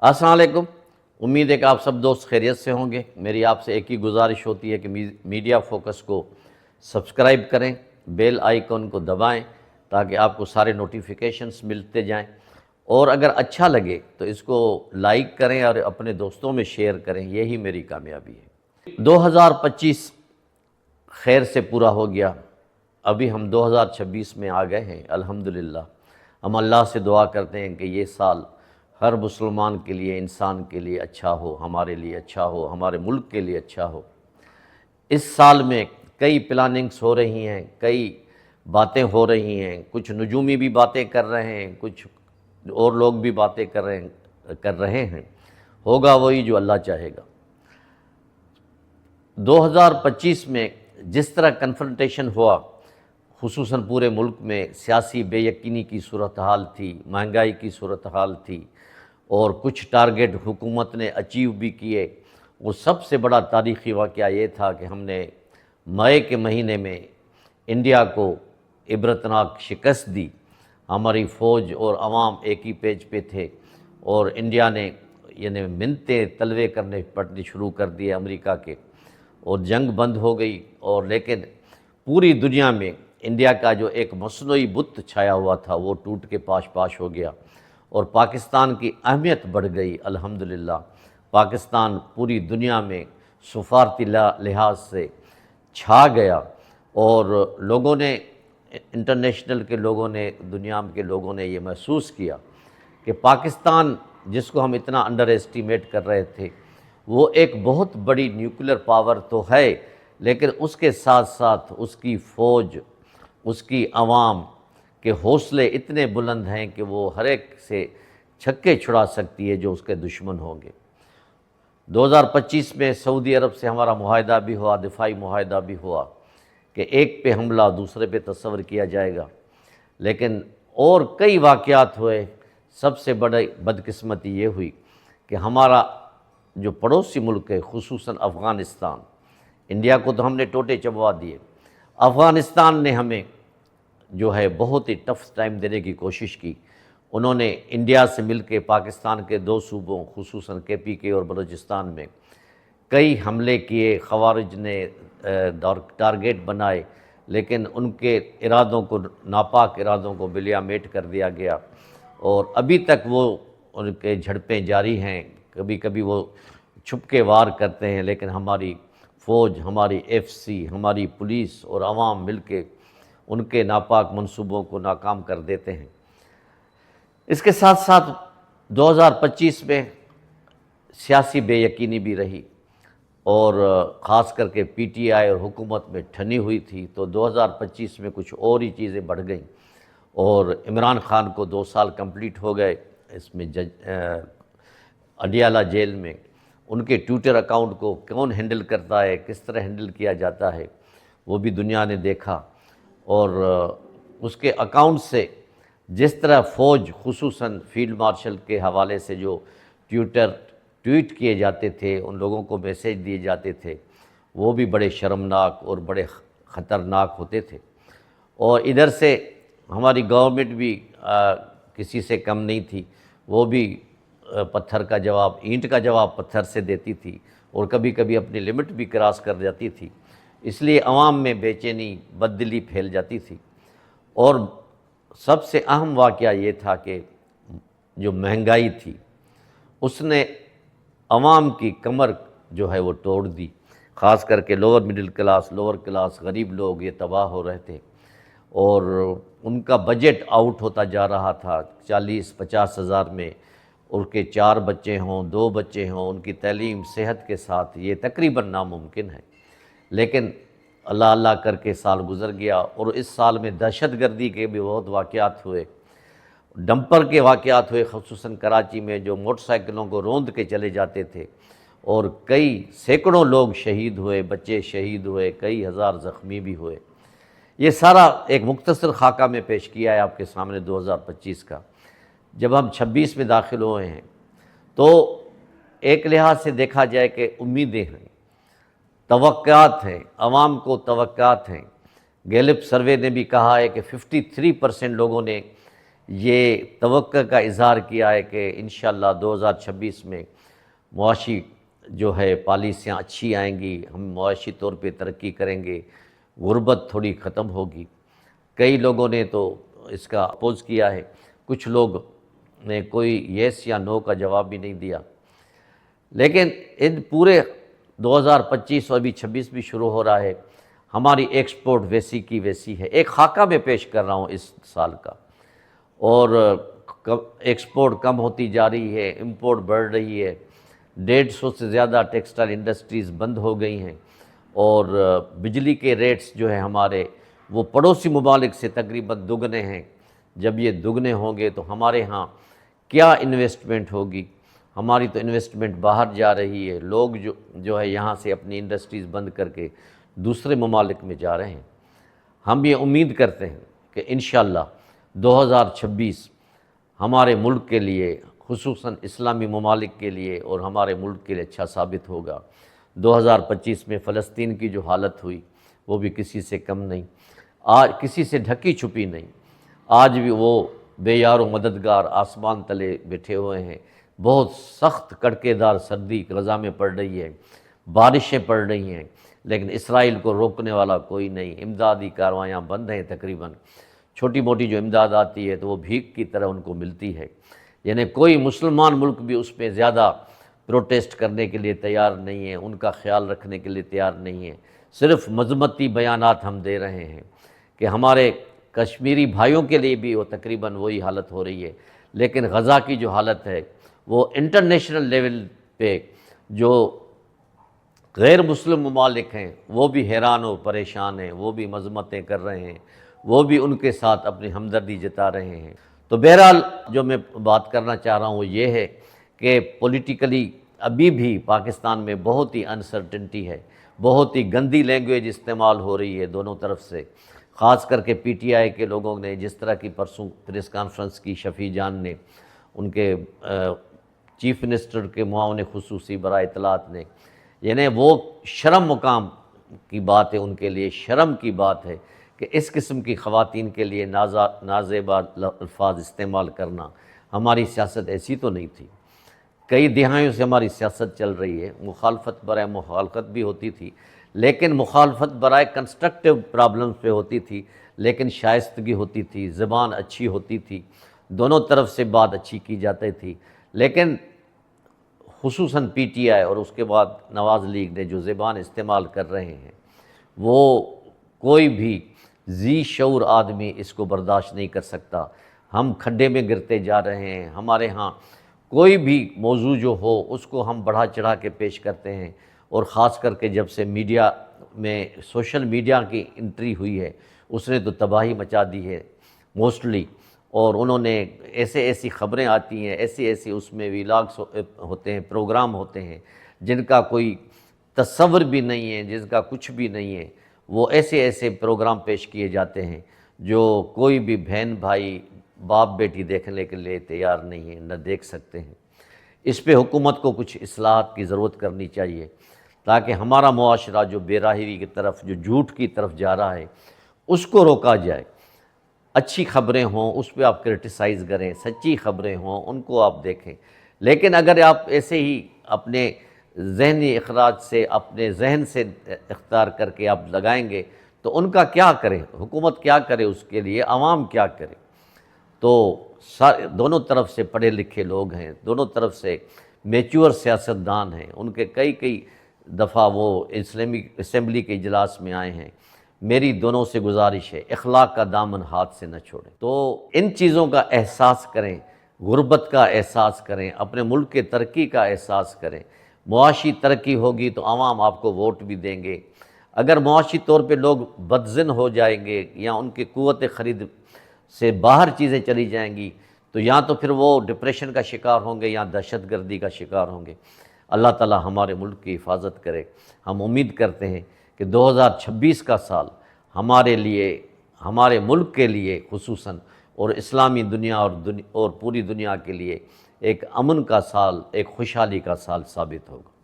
السلام علیکم۔ امید ہے کہ آپ سب دوست خیریت سے ہوں گے۔ میری آپ سے ایک ہی گزارش ہوتی ہے کہ میڈیا فوکس کو سبسکرائب کریں، بیل آئیکن کو دبائیں تاکہ آپ کو سارے نوٹیفیکیشنز ملتے جائیں، اور اگر اچھا لگے تو اس کو لائک کریں اور اپنے دوستوں میں شیئر کریں۔ یہی میری کامیابی ہے۔ 2025 خیر سے پورا ہو گیا، ابھی ہم 2026 میں آ گئے ہیں الحمدللہ۔ ہم اللہ سے دعا کرتے ہیں کہ یہ سال ہر مسلمان کے لیے، انسان کے لیے اچھا ہو، ہمارے لیے اچھا ہو، ہمارے ملک کے لیے اچھا ہو۔ اس سال میں کئی پلاننگز ہو رہی ہیں، کئی باتیں ہو رہی ہیں، کچھ نجومی بھی باتیں کر رہے ہیں، کچھ اور لوگ بھی باتیں کر رہے ہیں۔ ہوگا وہی جو اللہ چاہے گا۔ 2025 میں جس طرح کنفرنٹیشن ہوا، خصوصاً پورے ملک میں سیاسی بے یقینی کی صورتحال تھی، مہنگائی کی صورتحال تھی، اور کچھ ٹارگٹ حکومت نے اچیو بھی کیے۔ وہ سب سے بڑا تاریخی واقعہ یہ تھا کہ ہم نے مئی کے مہینے میں انڈیا کو عبرتناک شکست دی۔ ہماری فوج اور عوام ایک ہی پیج پہ تھے، اور انڈیا نے منتیں تلوے کرنے پڑنے شروع کر دیے امریکہ کے، اور جنگ بند ہو گئی۔ اور لیکن پوری دنیا میں انڈیا کا جو ایک مصنوعی بت چھایا ہوا تھا وہ ٹوٹ کے پاش پاش ہو گیا، اور پاکستان کی اہمیت بڑھ گئی الحمدللہ۔ پاکستان پوری دنیا میں سفارتی لحاظ سے چھا گیا، اور لوگوں نے، انٹرنیشنل کے لوگوں نے، دنیا کے لوگوں نے یہ محسوس کیا کہ پاکستان، جس کو ہم اتنا انڈر ایسٹیمیٹ کر رہے تھے، وہ ایک بہت بڑی نیوکلیر پاور تو ہے، لیکن اس کے ساتھ ساتھ اس کی فوج، اس کی عوام کے حوصلے اتنے بلند ہیں کہ وہ ہر ایک سے چھکے چھڑا سکتی ہے جو اس کے دشمن ہوں گے۔ 2025 میں سعودی عرب سے ہمارا معاہدہ بھی ہوا، دفاعی معاہدہ بھی ہوا کہ ایک پہ حملہ دوسرے پہ تصور کیا جائے گا، لیکن اور کئی واقعات ہوئے۔ سب سے بڑی بدقسمتی یہ ہوئی کہ ہمارا جو پڑوسی ملک ہے، خصوصاً افغانستان، انڈیا کو تو ہم نے ٹوٹے چبوا دیے، افغانستان نے ہمیں جو ہے بہت ہی ٹف ٹائم دینے کی کوشش کی۔ انہوں نے انڈیا سے مل کے پاکستان کے دو صوبوں، خصوصاً KPK اور بلوچستان میں کئی حملے کیے، خوارج نے ٹارگیٹ بنائے، لیکن ان کے ارادوں کو، ناپاک ارادوں کو بلیہ میٹ کر دیا گیا، اور ابھی تک وہ ان کے جھڑپیں جاری ہیں۔ کبھی کبھی وہ چھپ کے وار کرتے ہیں، لیکن ہماری فوج، ہماری FC، ہماری پولیس اور عوام مل کے ان کے ناپاک منصوبوں کو ناکام کر دیتے ہیں۔ اس کے ساتھ ساتھ 2025 میں سیاسی بے یقینی بھی رہی، اور خاص کر کے PTI اور حکومت میں ٹھنی ہوئی تھی، تو 2025 میں کچھ اور ہی چیزیں بڑھ گئیں، اور عمران خان کو 2 سال کمپلیٹ ہو گئے اس میں اڈیالہ جیل میں۔ ان کے ٹویٹر اکاؤنٹ کو کون ہینڈل کرتا ہے، کس طرح ہینڈل کیا جاتا ہے، وہ بھی دنیا نے دیکھا، اور اس کے اکاؤنٹ سے جس طرح فوج، خصوصاً فیلڈ مارشل کے حوالے سے جو ٹویٹ کیے جاتے تھے، ان لوگوں کو میسیج دیے جاتے تھے، وہ بھی بڑے شرمناک اور بڑے خطرناک ہوتے تھے۔ اور ادھر سے ہماری گورنمنٹ بھی کسی سے کم نہیں تھی، وہ بھی پتھر کا جواب، اینٹ کا جواب پتھر سے دیتی تھی، اور کبھی کبھی اپنی لمٹ بھی کراس کر جاتی تھی۔ اس لیے عوام میں بے چینی، بددلی پھیل جاتی تھی۔ اور سب سے اہم واقعہ یہ تھا کہ جو مہنگائی تھی، اس نے عوام کی کمر جو ہے وہ توڑ دی، خاص کر کے lower middle class, lower class, غریب لوگ یہ تباہ ہو رہے تھے، اور ان کا بجٹ آؤٹ ہوتا جا رہا تھا۔ 40-50 ہزار میں ان کے 4 بچے ہوں، 2 بچے ہوں، ان کی تعلیم صحت کے ساتھ یہ تقریباً ناممکن ہے، لیکن اللہ اللہ کر کے سال گزر گیا۔ اور اس سال میں دہشت گردی کے بھی بہت واقعات ہوئے، ڈمپر کے واقعات ہوئے، خصوصاً کراچی میں جو موٹر سائیکلوں کو روند کے چلے جاتے تھے، اور کئی سینکڑوں لوگ شہید ہوئے، بچے شہید ہوئے، کئی ہزار زخمی بھی ہوئے۔ یہ سارا ایک مختصر خاکہ میں پیش کیا ہے آپ کے سامنے 2025 کا۔ جب ہم 26 میں داخل ہوئے ہیں تو ایک لحاظ سے دیکھا جائے کہ امیدیں ہیں، توقعات ہیں، عوام کو توقعات ہیں۔ گیلپ سروے نے بھی کہا ہے کہ 53% لوگوں نے یہ توقع کا اظہار کیا ہے کہ انشاءاللہ 2026 میں معاشی جو ہے پالیسیاں اچھی آئیں گی، ہم معاشی طور پہ ترقی کریں گے، غربت تھوڑی ختم ہوگی۔ کئی لوگوں نے تو اس کا اپوز کیا ہے، کچھ لوگ نے کوئی یس یا نو کا جواب بھی نہیں دیا۔ لیکن ان پورے 2025 اور ابھی 26 بھی شروع ہو رہا ہے، ہماری ایکسپورٹ ویسی کی ویسی ہے۔ ایک خاکہ میں پیش کر رہا ہوں اس سال کا، اور ایکسپورٹ کم ہوتی جا رہی ہے، امپورٹ بڑھ رہی ہے۔ 150 سے زیادہ ٹیکسٹائل انڈسٹریز بند ہو گئی ہیں، اور بجلی کے ریٹس جو ہیں ہمارے وہ پڑوسی ممالک سے تقریباً دگنے ہیں۔ جب یہ دگنے ہوں گے تو ہمارے ہاں کیا انویسٹمنٹ ہوگی؟ ہماری تو انویسٹمنٹ باہر جا رہی ہے، لوگ جو ہے یہاں سے اپنی انڈسٹریز بند کر کے دوسرے ممالک میں جا رہے ہیں۔ ہم یہ امید کرتے ہیں کہ انشاءاللہ 2026 ہمارے ملک کے لیے، خصوصاً اسلامی ممالک کے لیے اور ہمارے ملک کے لیے اچھا ثابت ہوگا۔ 2025 میں فلسطین کی جو حالت ہوئی وہ بھی کسی سے کم نہیں، آج کسی سے ڈھکی چھپی نہیں۔ آج بھی وہ بے یار و مددگار آسمان تلے بیٹھے ہوئے ہیں۔ بہت سخت کڑکے دار سردی غزہ میں پڑ رہی ہے، بارشیں پڑ رہی ہیں، لیکن اسرائیل کو روکنے والا کوئی نہیں۔ امدادی کارروائیاں بند ہیں تقریباً، چھوٹی موٹی جو امداد آتی ہے تو وہ بھیک کی طرح ان کو ملتی ہے۔ یعنی کوئی مسلمان ملک بھی اس پہ زیادہ پروٹیسٹ کرنے کے لیے تیار نہیں ہے، ان کا خیال رکھنے کے لیے تیار نہیں ہے۔ صرف مذمتی بیانات ہم دے رہے ہیں کہ ہمارے کشمیری بھائیوں کے لیے بھی وہ تقریباً وہی حالت ہو رہی ہے، لیکن غزہ کی جو حالت ہے وہ انٹرنیشنل لیول پہ جو غیر مسلم ممالک ہیں وہ بھی حیران و پریشان ہیں، وہ بھی مذمتیں کر رہے ہیں، وہ بھی ان کے ساتھ اپنی ہمدردی جتا رہے ہیں۔ تو بہرحال جو میں بات کرنا چاہ رہا ہوں وہ یہ ہے کہ پولیٹیکلی ابھی بھی پاکستان میں بہت ہی انسرٹنٹی ہے، بہت ہی گندی لینگویج استعمال ہو رہی ہے دونوں طرف سے، خاص کر کے پی ٹی آئی کے لوگوں نے جس طرح کی پرسوں پریس کانفرنس کی شفیع جان نے، ان کے چیف منسٹر کے معاون خصوصی برائے اطلاعات نے، یعنی وہ شرم مقام کی بات ہے، ان کے لیے شرم کی بات ہے کہ اس قسم کی خواتین کے لیے نازیبا الفاظ استعمال کرنا۔ ہماری سیاست ایسی تو نہیں تھی، کئی دہائیوں سے ہماری سیاست چل رہی ہے، مخالفت برائے مخالفت بھی ہوتی تھی، لیکن مخالفت برائے کنسٹرکٹیو پرابلمز پہ ہوتی تھی، لیکن شائستگی ہوتی تھی، زبان اچھی ہوتی تھی، دونوں طرف سے بات اچھی کی جاتی تھی۔ لیکن خصوصاً پی ٹی آئی اور اس کے بعد نواز لیگ نے جو زبان استعمال کر رہے ہیں وہ کوئی بھی ذی شعور آدمی اس کو برداشت نہیں کر سکتا۔ ہم کھڈے میں گرتے جا رہے ہیں۔ ہمارے ہاں کوئی بھی موضوع جو ہو اس کو ہم بڑھا چڑھا کے پیش کرتے ہیں، اور خاص کر کے جب سے میڈیا میں سوشل میڈیا کی انٹری ہوئی ہے اس نے تو تباہی مچا دی ہے موسٹلی، اور انہوں نے ایسی خبریں آتی ہیں، ایسی اس میں ویلاگس ہوتے ہیں، پروگرام ہوتے ہیں جن کا کوئی تصور بھی نہیں ہے، جن کا کچھ بھی نہیں ہے، وہ ایسے پروگرام پیش کیے جاتے ہیں جو کوئی بھی بہن بھائی باپ بیٹی دیکھنے کے لیے تیار نہیں ہے، نہ دیکھ سکتے ہیں۔ اس پہ حکومت کو کچھ اصلاحات کی ضرورت کرنی چاہیے تاکہ ہمارا معاشرہ جو بے راہی کی طرف، جو جھوٹ کی طرف جا رہا ہے اس کو روکا جائے۔ اچھی خبریں ہوں اس پہ آپ کرٹیسائز کریں، سچی خبریں ہوں ان کو آپ دیکھیں، لیکن اگر آپ ایسے ہی اپنے ذہنی اخراج سے، اپنے ذہن سے اختیار کر کے آپ لگائیں گے تو ان کا کیا کرے، حکومت کیا کرے، اس کے لیے عوام کیا کرے؟ تو دونوں طرف سے پڑھے لکھے لوگ ہیں، دونوں طرف سے میچور سیاستدان ہیں، ان کے کئی دفعہ وہ اسلامی اسمبلی کے اجلاس میں آئے ہیں۔ میری دونوں سے گزارش ہے اخلاق کا دامن ہاتھ سے نہ چھوڑیں۔ تو ان چیزوں کا احساس کریں، غربت کا احساس کریں، اپنے ملک کے ترقی کا احساس کریں۔ معاشی ترقی ہوگی تو عوام آپ کو ووٹ بھی دیں گے۔ اگر معاشی طور پہ لوگ بدظن ہو جائیں گے یا ان کی قوت خرید سے باہر چیزیں چلی جائیں گی تو یا تو پھر وہ ڈپریشن کا شکار ہوں گے یا دہشت گردی کا شکار ہوں گے۔ اللہ تعالی ہمارے ملک کی حفاظت کرے۔ ہم امید کرتے ہیں کہ 2026 کا سال ہمارے لیے، ہمارے ملک کے لیے خصوصاً، اور اسلامی دنیا اور پوری دنیا کے لیے ایک امن کا سال، ایک خوشحالی کا سال ثابت ہوگا۔